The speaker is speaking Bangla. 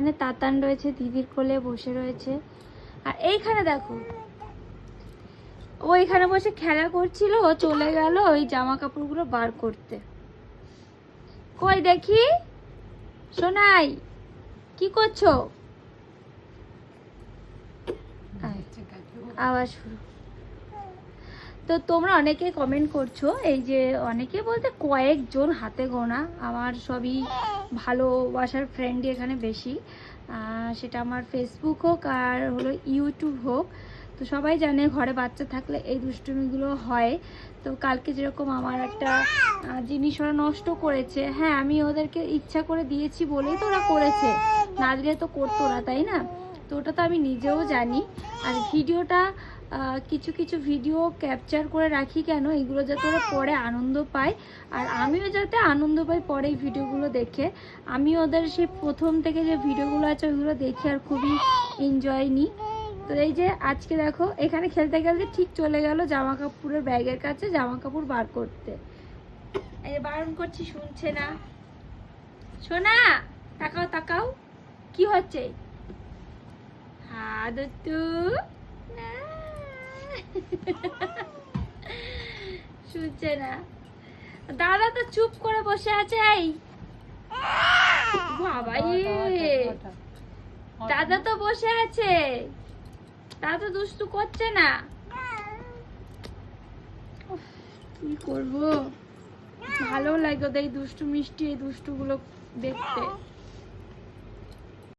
এখানে তাতান রয়েছে, দিদির কোলে বসে রয়েছে। আর এইখানে দেখো, ও এখানে বসে খেলা করছিল, ও চলে গেল ওই জামা কাপড়গুলো বার করতে। কই দেখি সোনাই, কি করছো? আওয়াজ শুরু। তো তোমরা অনেকে কমেন্ট করছো, এই যে অনেকে বলতে কয়েকজন হাতে গোনা, আমার সবই ভালোবাসার ফ্রেন্ডই এখানে বেশি, সেটা আমার ফেসবুক হোক আর হলো ইউটিউব হোক। তো সবাই জানে ঘরে বাচ্চা থাকলে এই দুষ্টুমিগুলো হয়। তো কালকে যেরকম আমার একটা জিনিস ওরা নষ্ট করেছে, হ্যাঁ আমি ওদেরকে ইচ্ছা করে দিয়েছি বলেই তো ওরা করেছে, না দিলে তো করতো না, তাই না? তো ওটা তো আমি নিজেও জানি। আর ভিডিওটা কিছু কিছু ভিডিও ক্যাপচার করে রাখি কেন, এগুলো যাতে ওরা পরে আনন্দ পায় আর আমিও যাতে আনন্দ পাই পরে এই ভিডিওগুলো দেখে। আমি ওদের সেই প্রথম থেকে যে ভিডিওগুলো আছে ওইগুলো দেখি আর খুবই এনজয় নিই। তো এই যে আজকে দেখো এখানে খেলতে খেলতে ঠিক চলে গেল জামা কাপড়ের ব্যাগের কাছে জামা কাপড় বার করতে। এই যে বারণ করছি, শুনছে না। শোনা, তাকাও তাকাও, কি হচ্ছে? হ্যাঁ দত্তু, না শুনছে না। দাদা তো চুপ করে বসে আছে। এই বাবা, দাদা তো বসে আছে, দাদা দুষ্টু করছে না। কি করবো, ভালো লাগে ওদের দুষ্টু মিষ্টি এই দুষ্টুগুলো দেখতে।